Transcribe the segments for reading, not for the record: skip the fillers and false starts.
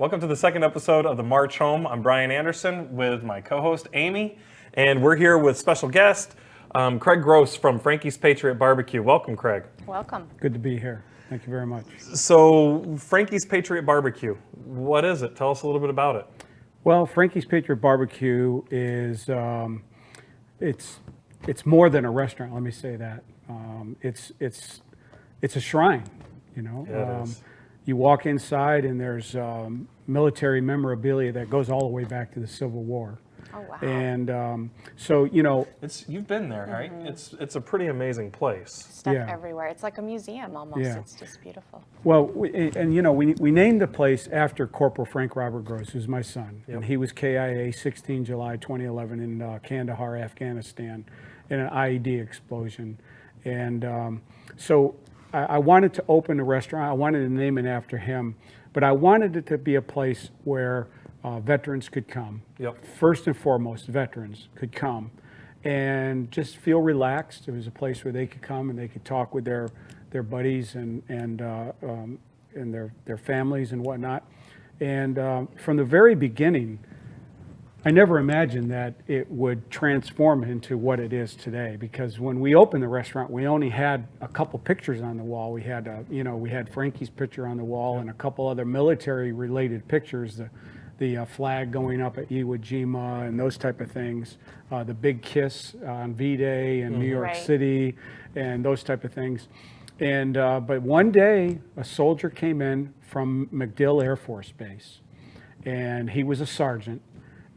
Welcome to the second episode of the March Home. I'm Brian Anderson with my co-host Amy, and we're here with special guest Craig Gross from Frankie's Patriot Barbecue. Welcome, Craig. Welcome. Good to be here. Thank you very much. So, Frankie's Patriot Barbecue, what is it? Tell us a little bit about it. Well, Frankie's Patriot Barbecue is it's more than a restaurant. Let me say that. It's a shrine. You know, Yeah, it is. You walk inside and there's military memorabilia that goes all the way back to the Civil War. Oh, wow. And so, you know, You've been there, right? It's a pretty amazing place. Stuff Yeah. everywhere. It's like a museum almost. Yeah. It's just beautiful. well, we named the place after Corporal Frank Robert Gross, who's my son. Yep. And he was KIA 16 July 2011 in Kandahar, Afghanistan, in an IED explosion. And so I wanted to open a restaurant. I wanted to name it after him, but I wanted it to be a place where veterans could come. Yep. First and foremost, veterans could come and just feel relaxed. It was a place where they could come and they could talk with their buddies and their families and whatnot. And from the very beginning, I never imagined that it would transform into what it is today. Because when we opened the restaurant, we only had a couple pictures on the wall. We had, we had Frankie's picture on the wall and a couple other military-related pictures. The flag going up at Iwo Jima and those type of things. The big kiss on V-Day in New York Right. City and those type of things. And but one day, a soldier came in from MacDill Air Force Base, and he was a sergeant.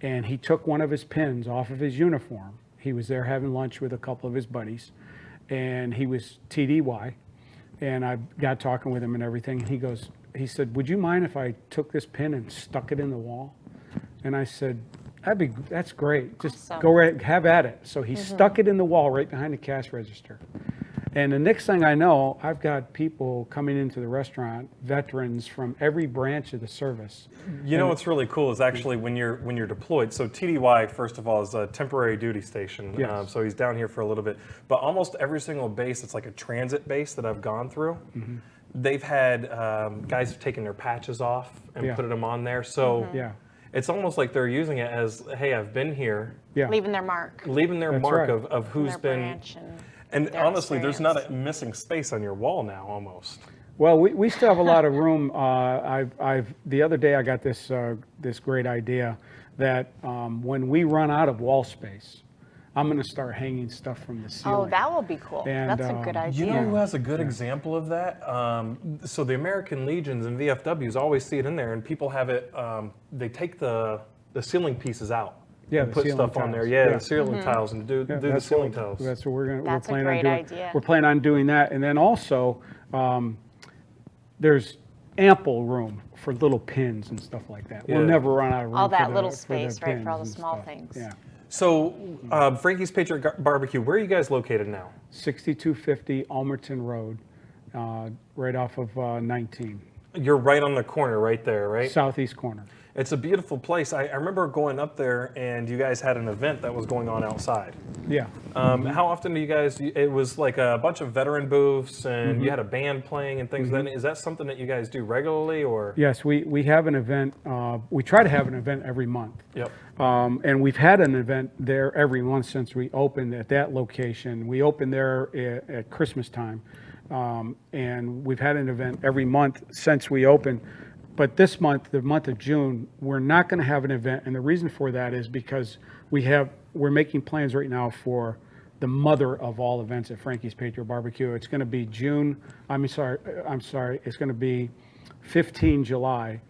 And he took one of his pins off of his uniform. He was there having lunch with a couple of his buddies, and he was TDY. And I got talking with him and everything. And he said, "Would you mind if I took this pin and stuck it in the wall?" And I said, "That's great. Just Awesome. go right, have at it." So he stuck it in the wall right behind the cash register. And the next thing I know, I've got people coming into the restaurant, veterans from every branch of the service. You know what's really cool is actually when you're deployed. So TDY, first of all, is a temporary duty station. Yes. So he's down here for a little bit. But almost every single base, it's like a transit base that I've gone through. They've had guys have taken their patches off and Yeah. put them on there. So Yeah, it's almost like they're using it as, hey, I've been here, yeah. Leaving their mark. leaving their That's Mark right. of who's their been. branch And their honestly, there's not a experience. missing space on your wall now, almost. Well, we still have a lot of room. The other day I got this great idea that when we run out of wall space, I'm going to start hanging stuff from the ceiling. Oh, that will be cool. And, That's a good you idea. You know who has a good example of that? So the American Legions and VFWs always see it in there, and people have it. They take the ceiling pieces out. Yeah, and the put ceiling stuff on there. tiles. Yeah, Yeah. the ceiling tiles and do the That's ceiling what- tiles. That's what we're That's a planning great on doing. idea. We're planning on doing that, and then also there's ample room for little pins and stuff like that. We'll Yeah. never run out of room. All that for the- little for the space, right, for all the pins and small stuff. things. Yeah. So Frankie's Patriot Barbecue. Where are you guys located now? 6250 Almerton Road, right off of 19, You're right on the corner, right there, right? southeast corner. It's a beautiful place. I remember going up there, and you guys had an event that was going on outside. Yeah. How often do you guys? It was like a bunch of veteran booths, and you had a band playing and things. Then is that something that you guys do regularly, or? Yes, we have an event. We try to have an event every month. Yep. And we've had an event there every month since we opened at that location. We opened there at Christmas time. And we've had an event every month since we opened. But this month, the month of June, we're not going to have an event. And the reason for that is because we're making plans right now for the mother of all events at Frankie's Patriot Barbecue. It's going to be it's going to be 15 July.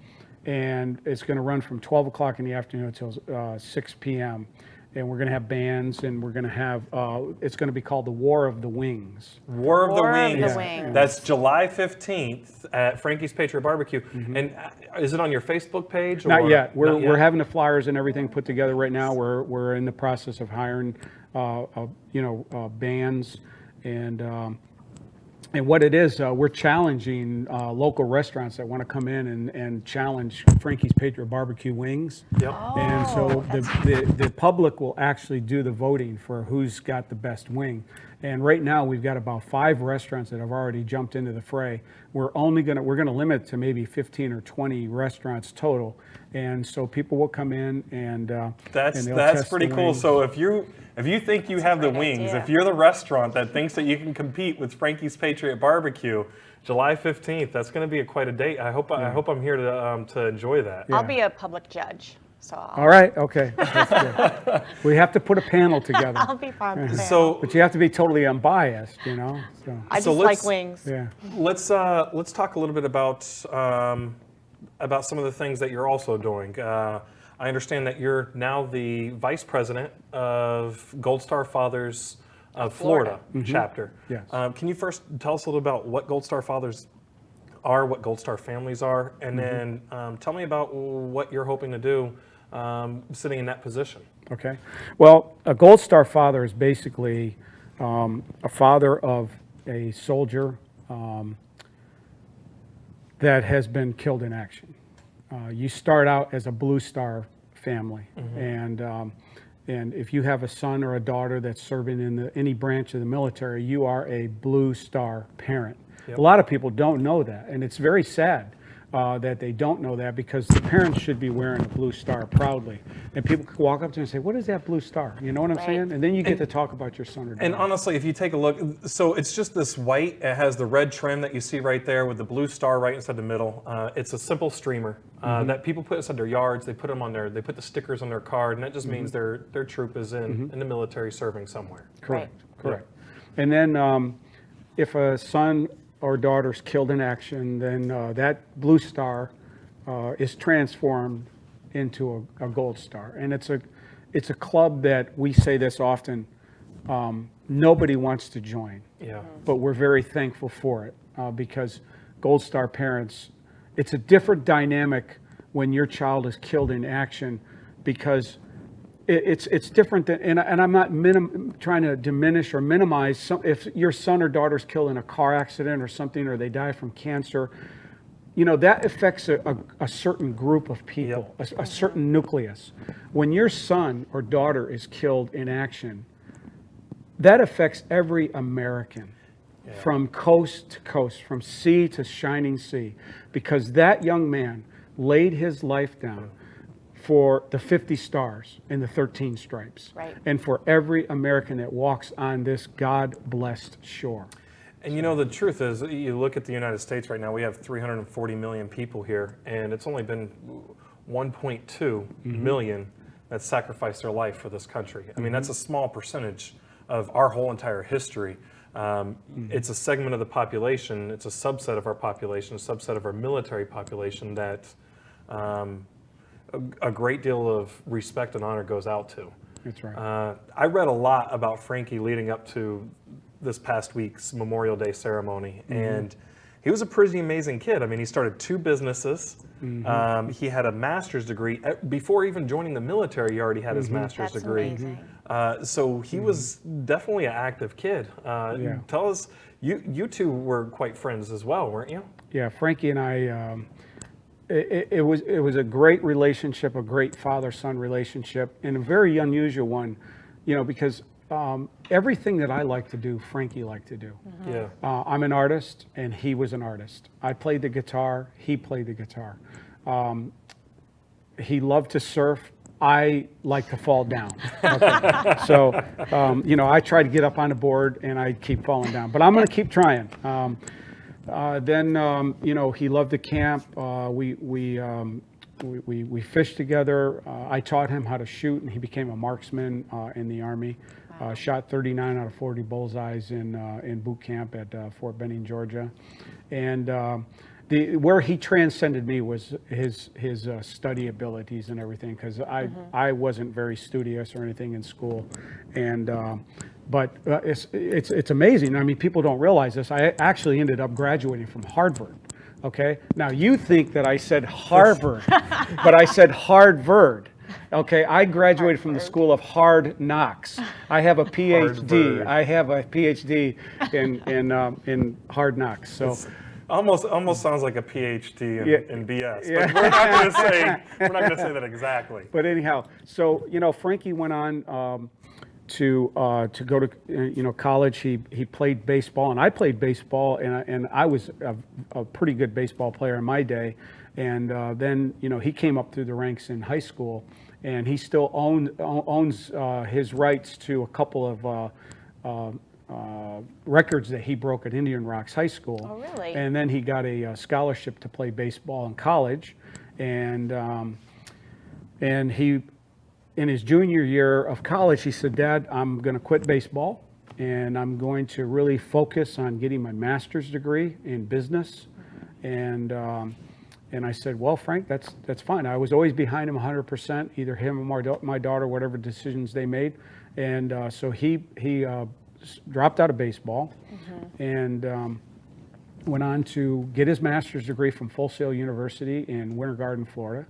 And it's going to run from 12 o'clock in the afternoon until 6 p.m. And we're going to have bands, and we're going to have, it's going to be called the War of the Wings. War of the War of Wings. the Wings. That's July 15th at Frankie's Patriot Barbecue. And is it on your Facebook page? Not or- yet. Not We're having the flyers and everything put together right now. We're in the process of hiring, bands and what it is, we're challenging local restaurants that want to come in and challenge Frankie's Patriot Barbecue wings. Yep. And so Oh, the public will actually do the voting for who's got the best wing. And right now we've got about 5 restaurants that have already jumped into the fray. We're gonna limit to maybe 15 or 20 restaurants total, and so people will come in and That's they'll that's test pretty the cool. wings. So if you think you have the great wings, idea. if you're the restaurant that thinks that you can compete with Frankie's Patriot Barbecue, July 15th, that's going to be quite a date. I hope I'm here to enjoy that. Yeah. I'll be a public judge, so All right, okay, that's good. We have to put a panel together, I'll be part of the panel. So but you have to be totally unbiased, you know. So, I so just like let's- wings. yeah. let's talk a little bit about some of the things that you're also doing. I understand that you're now the vice president of Gold Star Fathers of Florida chapter. Yes. Can you first tell us a little about what Gold Star Fathers are, what Gold Star families are, and then tell me about what you're hoping to do sitting in that position. Okay. Well, a Gold Star father is basically a father of a soldier that has been killed in action. You start out as a Blue Star family, and if you have a son or a daughter that's serving in any branch of the military, you are a Blue Star parent. Yep. A lot of people don't know that, and it's very sad that they don't know that, because the parents should be wearing a Blue Star proudly. And people could walk up to them and say, "What is that Blue Star?" You know what I'm Right. saying? And then you get to talk about your son or daughter. And honestly, if you take a look, so it's just this white. It has the red trim that you see right there with the blue star right inside the middle. It's a simple streamer that people put inside their yards. They put them on they put the stickers on their card, and that just means their troop is in the military serving somewhere. Correct. Correct. And then if a son or daughter's killed in action, then that Blue Star is transformed into a Gold Star. And it's a club that, we say this often, nobody wants to join. Yeah. But we're very thankful for it because Gold Star parents, it's a different dynamic when your child is killed in action, because it's different than, and I'm not trying to diminish or minimize if your son or daughter's killed in a car accident or something, or they die from cancer. You know, that affects a certain group of people, a certain nucleus. When your son or daughter is killed in action, that affects every American. From coast to coast, from sea to shining sea, because that young man laid his life down for the 50 stars and the 13 stripes, Right. and for every American that walks on this God-blessed shore. And you know, the truth is, you look at the United States right now, we have 340 million people here, and it's only been 1.2 million that sacrificed their life for this country. I mean, that's a small percentage of our whole entire history. It's a segment of the population, it's a subset of our population, a subset of our military population that a great deal of respect and honor goes out to. That's right. I read a lot about Frankie leading up to this past week's Memorial Day ceremony, and he was a pretty amazing kid. I mean, he started 2 businesses. He had a master's degree. Before even joining the military, he already had his master's That's degree. amazing. So he was definitely an active kid. Yeah. Tell us, you two were quite friends as well, weren't you? Yeah, Frankie and I, it was a great relationship, a great father-son relationship, and a very unusual one, you know, because everything that I like to do, Frankie liked to do. Yeah. I'm an artist, and he was an artist. I played the guitar, he played the guitar. He loved to surf. I like to fall down. Okay. So, you know, I try to get up on the board, and I keep falling down. But I'm going to keep trying. Then, you know, he loved to camp. We fished together. I taught him how to shoot, and he became a marksman in the Army. Shot 39 out of 40 bullseyes in boot camp at Fort Benning, Georgia. And where he transcended me was his study abilities and everything, because I wasn't very studious or anything in school. And but it's amazing. I mean, people don't realize this. I actually ended up graduating from Harvard. Okay. Now you think that I said Harvard, but I said Harvard. Okay, I graduated from the School of Hard Knocks. I have a PhD. Harvard. I have a PhD in Hard Knocks. So. Almost sounds like a PhD in BS. Yeah. But we're not going to say that exactly. But anyhow, so you know, Frankie went on to go to college. He played baseball, and I played baseball, and I was a pretty good baseball player in my day. And then he came up through the ranks in high school, and he still owns his rights to a couple of records that he broke at Indian Rocks High School. Oh, really? And then he got a scholarship to play baseball in college, and he, in his junior year of college, he said, "Dad, I'm going to quit baseball, and I'm going to really focus on getting my master's degree in business." And I said, "Well, Frank, that's fine." I was always behind him 100%, either him or my daughter, whatever decisions they made. And so he dropped out of baseball and went on to get his master's degree from Full Sail University in Winter Garden, Florida.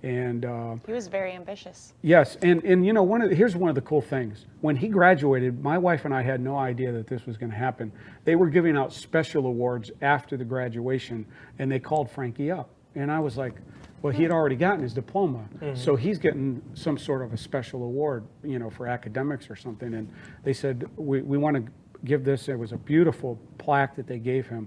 And He was very ambitious. yes, and here's one of the cool things. When he graduated, my wife and I had no idea that this was going to happen. They were giving out special awards after the graduation, and they called Frankie up. And I was like, well, he had already gotten his diploma, so he's getting some sort of a special award, for academics or something. And they said, we want to give this. It was a beautiful plaque that they gave him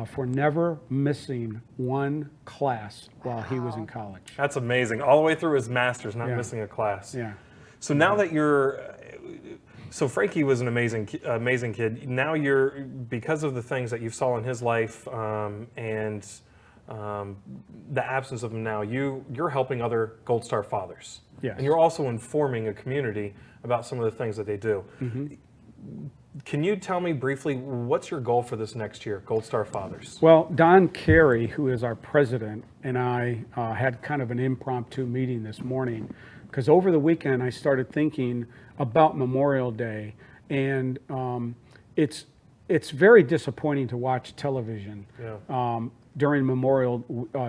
for never missing one class while he was in college. That's amazing. All the way through his master's, not Yeah. missing a class. Yeah. So now that so Frankie was an amazing kid. Now because of the things that you saw in his life and the absence of him now, you're helping other Gold Star fathers. Yes. And you're also informing a community about some of the things that they do. Can you tell me briefly, what's your goal for this next year, Gold Star Fathers? Well, Don Carey, who is our president, and I had kind of an impromptu meeting this morning, because over the weekend I started thinking about Memorial Day, and it's very disappointing to watch television during Memorial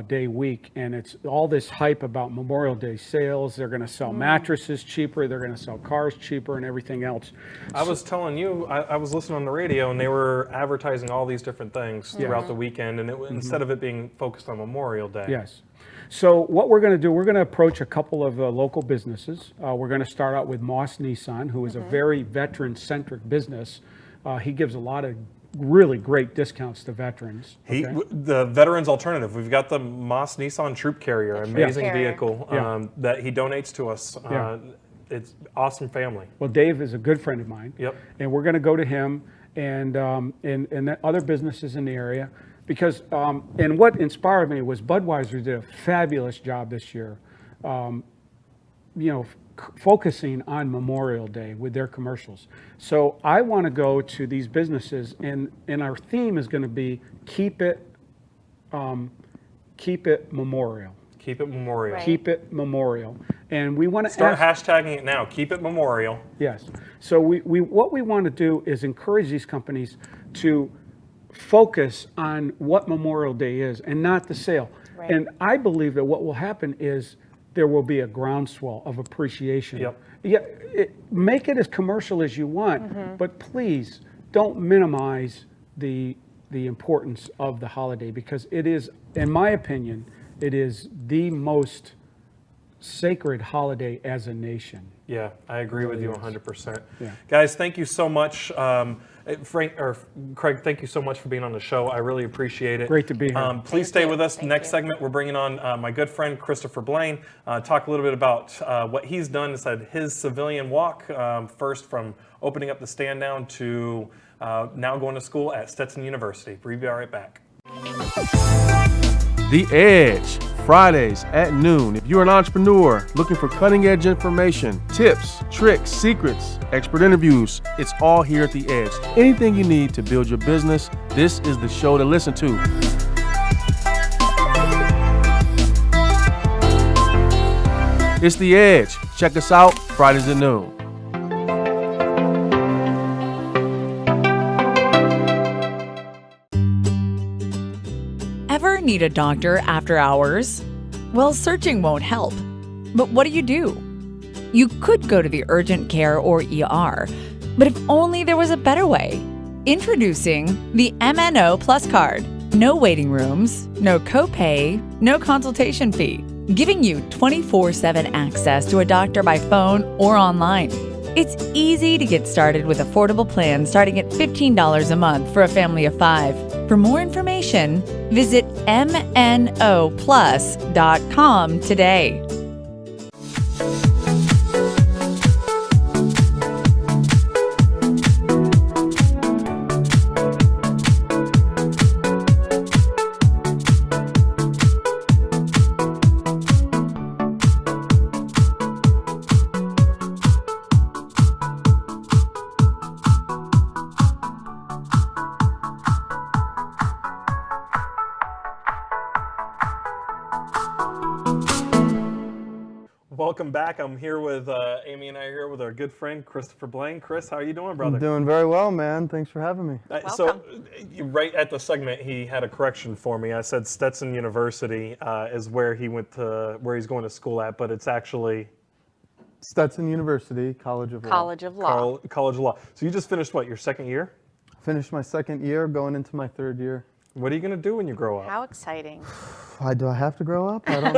Day week, and it's all this hype about Memorial Day sales. They're going to sell mattresses cheaper, they're going to sell cars cheaper, and everything else. I was telling you, I was listening on the radio, and they were advertising all these different things throughout the weekend, and instead of it being focused on Memorial Day. Yes. So what we're going to do, we're going to approach a couple of local businesses. We're going to start out with Moss Nissan, who is a very veteran-centric business. He gives a lot of really great discounts to veterans. The Veterans Alternative. We've got the Moss Nissan Troop Carrier, amazing Carrier. vehicle that he donates to us. It's awesome family. Well, Dave is a good friend of mine. Yep. And we're going to go to him and the other businesses in the area, because and what inspired me was Budweiser did a fabulous job this year, focusing on Memorial Day with their commercials. So I want to go to these businesses, and our theme is going to be keep it memorial. Keep it memorial. Right. Keep it memorial. And we want to Start hashtagging it now. Keep it memorial. Yes. So what we want to do is encourage these companies to focus on what Memorial Day is and not the sale. Right. And I believe that what will happen is there will be a groundswell of appreciation. Yep. Yeah, make it as commercial as you want, but please don't minimize the importance of the holiday, because it is, in my opinion, it is the most sacred holiday as a nation. Yeah, I agree with you 100%. Yeah. Guys, thank you so much. Craig, thank you so much for being on the show. I really appreciate it. Great to be here. Please Thank stay you. with us. Thank Next you. segment, we're bringing on my good friend Christopher Blaine. Talk a little bit about what he's done inside his civilian walk, first from opening up the stand down to now going to school at Stetson University. We'll be right back. The Edge, Fridays at noon. If you're an entrepreneur looking for cutting edge information, tips, tricks, secrets, expert interviews, it's all here at The Edge. Anything you need to build your business, this is the show to listen to. It's The Edge. Check us out Fridays at noon. Ever need a doctor after hours? Well, searching won't help. But what do? You could go to the urgent care or ER, but if only there was a better way. Introducing the MNO Plus Card. No waiting rooms, no copay, no consultation fee, giving you 24/7 access to a doctor by phone or online. It's easy to get started with affordable plans starting at $15 a month for a family of 5. For more information, visit mnoplus.com today. Welcome back. I'm here with Amy and I are here with our good friend Christopher Blaine. Chris, how are you doing, brother? I'm doing very well, man. Thanks for having me. So, right at the segment, he had a correction for me. I said Stetson University is where he went to, where he's going to school at, but it's actually Stetson University, College of Law. College of Law. College of Law. So you just finished what, your second year? Finished my second year, going into my third year. What are you going to do when you grow up? How exciting. Why do I have to grow up? I don't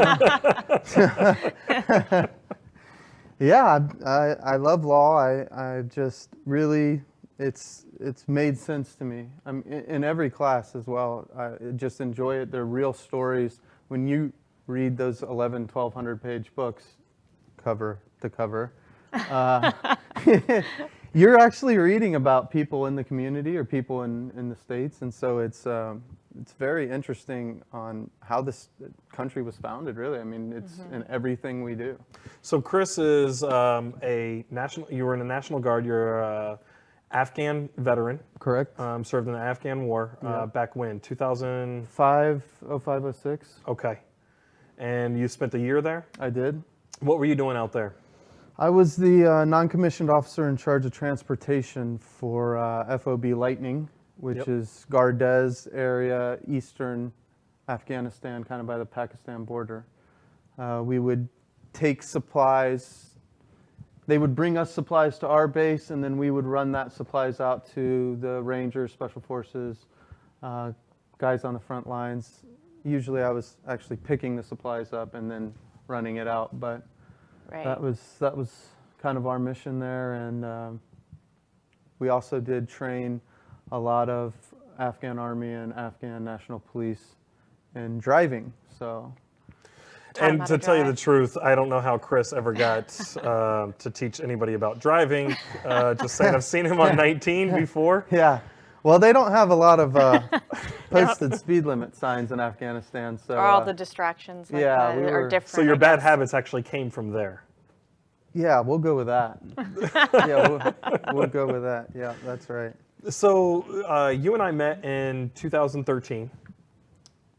know. Yeah, I love law. I just really, it's made sense to me. I'm in every class as well. I just enjoy it. They're real stories. When you read those 1,200 page books, cover to cover, you're actually reading about people in the community or people in the States. And so it's very interesting on how this country was founded, really. I mean, it's in everything we do. So Chris is you were in the National Guard. You're a Afghan veteran. Correct. Served in the Afghan War back when? 2000? 0506. Okay. And you spent a year there? I did. What were you doing out there? I was the non-commissioned officer in charge of transportation for FOB Lightning, which is Gardez area, eastern Afghanistan, kind of by the Pakistan border. We would take supplies. They would bring us supplies to our base, and then we would run that supplies out to the Rangers, Special Forces, guys on the front lines. Usually I was actually picking the supplies up and then running it out, but that was kind of our mission there. And we also did train a lot of Afghan Army and Afghan National Police in driving. So, And to tell you the truth, I don't know how Chris ever got to teach anybody about driving. Just saying, I've seen him on 19 before. yeah. Well, they don't have a lot of posted speed limit signs in Afghanistan. So Or all the distractions like yeah, that we are were- different. So your I bad guess. habits actually came from there. yeah, we'll go with that. Yeah, we'll go with that. Yeah, that's right. So you and I met in 2013.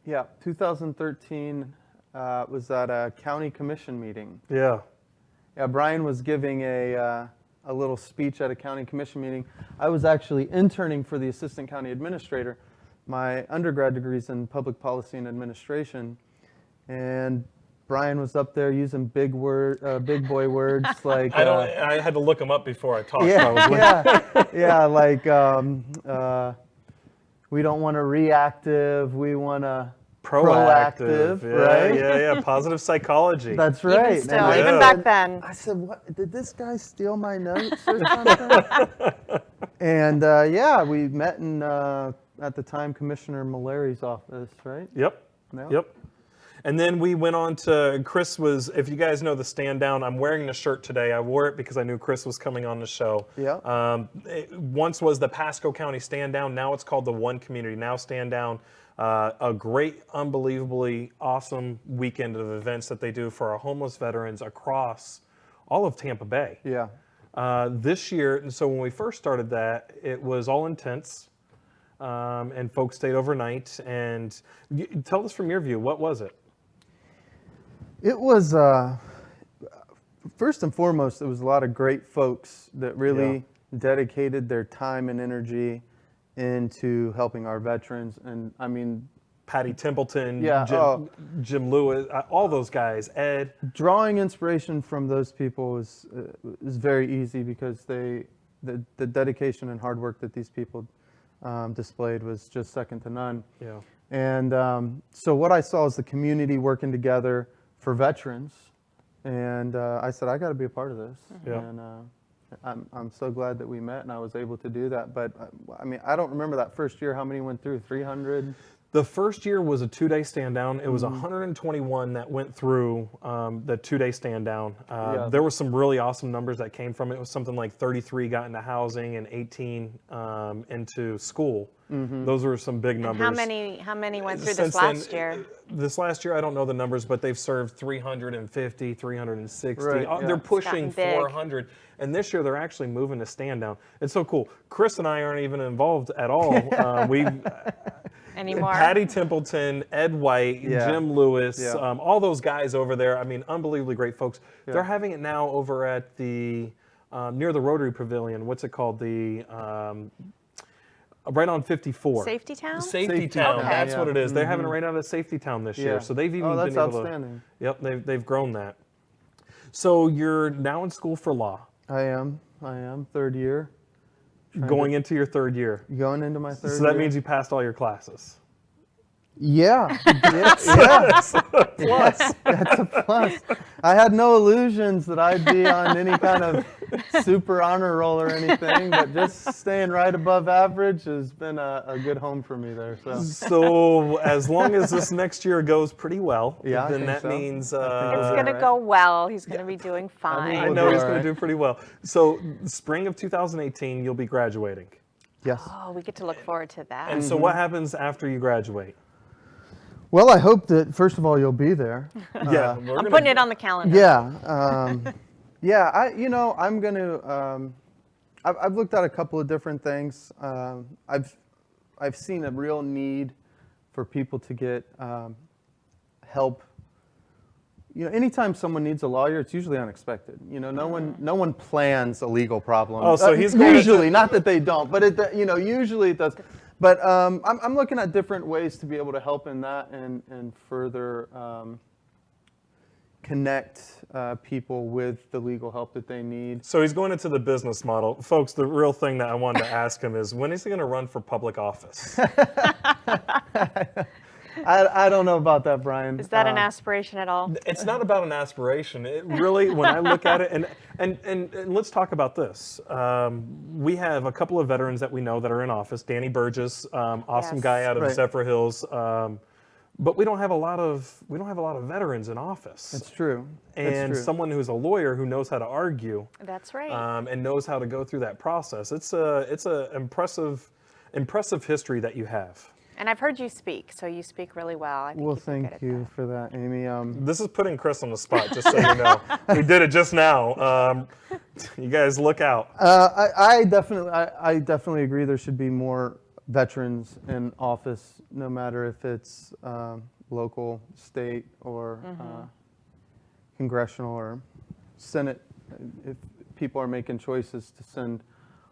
Yeah, 2013 was at a county commission meeting. Yeah. Yeah, Brian was giving a little speech at a county commission meeting. I was actually interning for the assistant county administrator. My undergrad degree is in public policy and administration, and Brian was up there using big boy words like. I had to look him up before I talked. Yeah, like we don't want a reactive, we want a proactive, right? Yeah. Positive psychology. That's right. Even still, And I even Yeah. back then. I said, "What? Did this guy steal my notes or something?" And yeah, we met in at the time Commissioner Malari's office, right? Yep. Yeah. Yep. And then we went on to, Chris was, if you guys know the Stand Down, I'm wearing the shirt today. I wore it because I knew Chris was coming on the show. Yeah. It once was the Pasco County Stand Down. Now it's called the One Community Now Stand Down. A great, unbelievably awesome weekend of events that they do for our homeless veterans across all of Tampa Bay. Yeah. This year, and so when we first started that, it was all intense, and folks stayed overnight. And tell us from your view, what was it? It was first and foremost, it was a lot of great folks that really dedicated their time and energy into helping our veterans. And I mean, Patty Templeton, Yeah, Jim Lewis, all those guys, Ed. drawing inspiration from those people is very easy because the dedication and hard work that these people displayed was just second to none. Yeah. And so what I saw is the community working together for veterans, and I said I got to be a part of this. Yeah. And I'm so glad that we met and I was able to do that. But I mean, I don't remember that first year. How many went through? 300. The first year was a 2-day stand down. It was 121 that went through the 2-day stand down. Yeah. There were some really awesome numbers that came from it. It was something like 33 got into housing and 18 into school. Those were some big numbers. How many went through this Since then, last year? This last year, I don't know the numbers, but they've served 350, 360. Right, yeah. They're pushing It's gotten big. 400. And this year, they're actually moving to stand down. It's so cool. Chris and I aren't even involved at all. Anymore? Patty Templeton, Ed White, Yeah. Jim Lewis, Yeah. all those guys over there. I mean, unbelievably great folks. They're having it now over at the near the Rotary Pavilion. What's it called? The right on 54. Safety Town? Safety Town. Okay. That's Yeah. what it is. They're having it right out of Safety Town this year. Yeah. So they've even Oh, that's been able outstanding. to. Yep, they've grown that. So you're now in school for law, I am. Third year. going into your third year. Going into my third So that year. means you passed all your classes. Yeah. yeah. Plus. That's a plus. I had no illusions that I'd be on any kind of super honor roll or anything, but just staying right above average has been a good home for me there. So So as long as this next year goes pretty well, Yeah, I then think that so. means It's All going to right. go well. He's going to be doing fine. I We'll know do he's all going to right. do pretty well. So spring of 2018, you'll be graduating. yes. Oh, we get to look forward to that. And so what happens after you graduate? Well, I hope that first of all you'll be there. Yeah, I'm putting it on the calendar. Yeah. Yeah. I'm going to. I've looked at a couple of different things. I've seen a real need for people to get help. Anytime someone needs a lawyer, it's usually unexpected. No one plans a legal problem. Oh, so he's going usually, not that they don't, but usually it does. But I'm looking at different ways to be able to help in that and further connect people with the legal help that they need. So he's going into the business model. Folks, the real thing that I wanted to ask him is, when is he going to run for public office? I don't know about that, Brian. Is that an aspiration at all? It's not about an aspiration. It really, when I look at it, and let's talk about this. We have a couple of veterans that we know that are in office. Danny Burgess, awesome Yes. guy out of Right. Zephyr Hills. But we don't have a lot of veterans in office. It's true. And it's true. someone who's a lawyer who knows how to argue That's right. and knows how to go through that process. It's a impressive history that you have. And I've heard you speak, so you speak really well. I think Well, you'd be good thank at you that. for that, Amy. This is putting Chris on the spot, just so you know. We did it just now. You guys look out. I definitely agree. There should be more veterans in office, no matter if it's local, state, or congressional or Senate. If people are making choices to send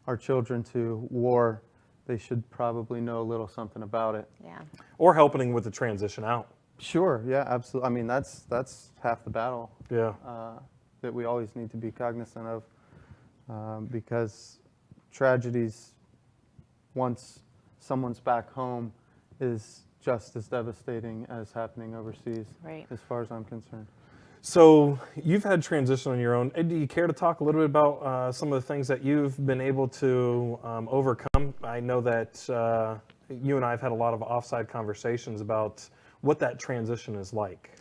our children to war, they should probably know a little something about it. Yeah. Or helping with the transition out. Sure. Yeah. Absolutely. I mean, that's half the battle. Yeah. That we always need to be cognizant of, because tragedies, once someone's back home, is just as devastating as happening overseas, Right. as far as I'm concerned. So you've had transition on your own. Ed, do you care to talk a little bit about some of the things that you've been able to overcome? I know that you and I have had a lot of offside conversations about what that transition is like.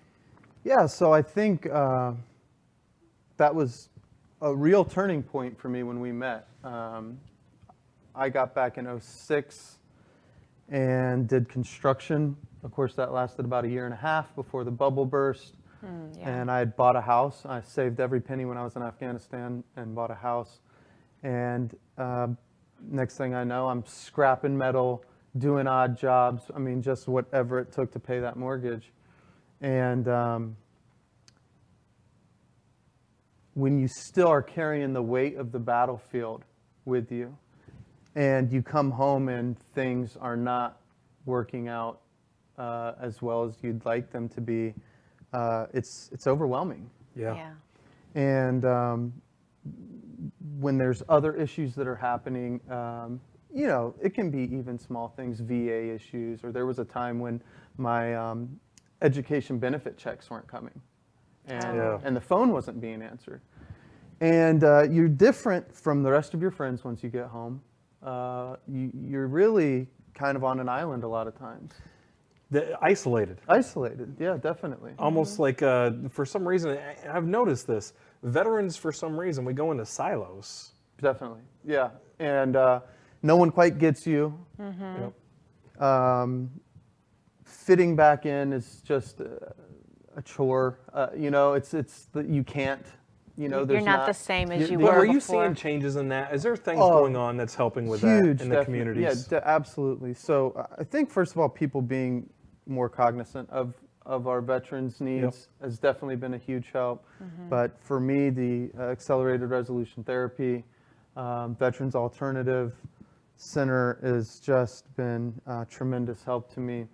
Yeah, so I think that was a real turning point for me when we met. I got back in 2006 and did construction. Of course, that lasted about a year and a half before the bubble burst. Yeah. And I had bought a house. I saved every penny when I was in Afghanistan and bought a house. And next thing I know, I'm scrapping metal, doing odd jobs. I mean, just whatever it took to pay that mortgage. And when you still are carrying the weight of the battlefield with you, and you come home and things are not working out as well as you'd like them to be, it's overwhelming. Yeah. And when there's other issues that are happening, it can be even small things, VA issues, or there was a time when my education benefit checks weren't coming, and Yeah. and the phone wasn't being answered. And you're different from the rest of your friends once you get home. You're really kind of on an island a lot of times. Isolated. Isolated, yeah, definitely. Almost like, for some reason, I've noticed this. Veterans, for some reason, we go into silos. Definitely, yeah. And no one quite gets you. Yep. Fitting back in is just a chore. You know, you can't. You know, You're there's not the same as you But were are you before. seeing changes in that? Is there things Oh, going on that's helping with huge, that in the definitely. communities? Yeah, absolutely. So I think first of all, people being more cognizant of our veterans' needs has definitely been a huge help. But for me, the Accelerated Resolution Therapy, Veterans Alternative Center has just been tremendous help to me.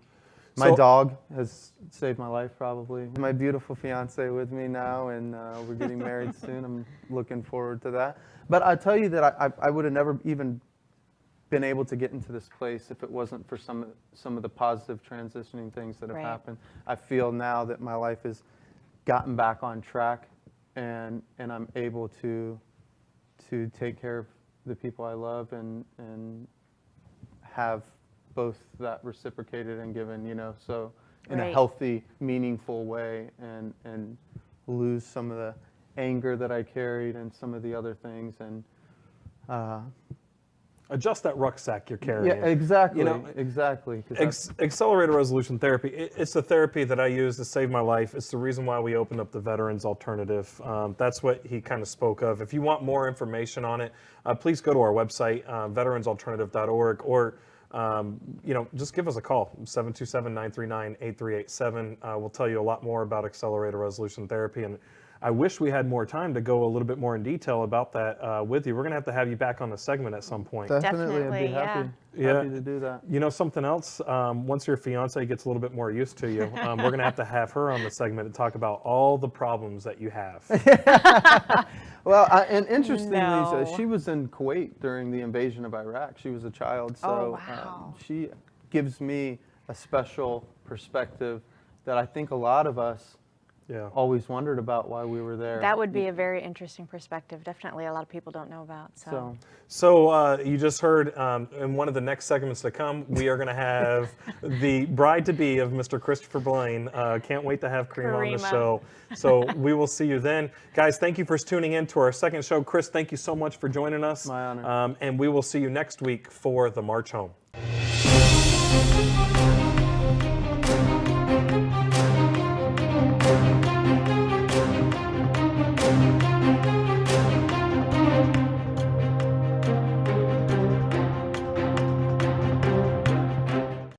My So- dog has saved my life, probably. My beautiful fiance with me now, and we're getting married soon. I'm looking forward to that. But I tell you that I would have never even been able to get into this place if it wasn't for some of the positive transitioning things that have Right. happened. I feel now that my life has gotten back on track, and I'm able to take care of the people I love and have both that reciprocated and given, you know, so in a Right. healthy, meaningful way, and lose some of the anger that I carried and some of the other things, and Adjust that rucksack you're carrying. yeah, exactly, You know, exactly. 'Cause that's- Accelerated resolution therapy, it's the therapy that I use to save my life. It's the reason why we opened up the Veterans Alternative. That's what he kind of spoke of. If you want more information on it, please go to our website, veteransalternative.org, or just give us a call, 727-939-8387. We'll tell you a lot more about accelerated resolution therapy. And I wish we had more time to go a little bit more in detail about that with you. We're going to have you back on the segment at some point. Definitely, I'd Definitely, be happy, yeah. happy to do that. You know something else? Once your fiance gets a little bit more used to you, we're going to have her on the segment to talk about all the problems that you have. Well, and interestingly, No. she was in Kuwait during the invasion of Iraq. She was a child, so wow. she gives me a special perspective that I think a lot of us Yeah. always wondered about why we were there. That would be a very interesting perspective. Definitely a lot of people don't know about. so. So you just heard in one of the next segments to come, we are going to have the bride-to-be of Mr. Christopher Blaine. Can't wait to have Karima on the Karima. show. So we will see you then. Guys, thank you for tuning in to our second show. Chris, thank you so much for joining us. My honor. And we will see you next week for the March Home.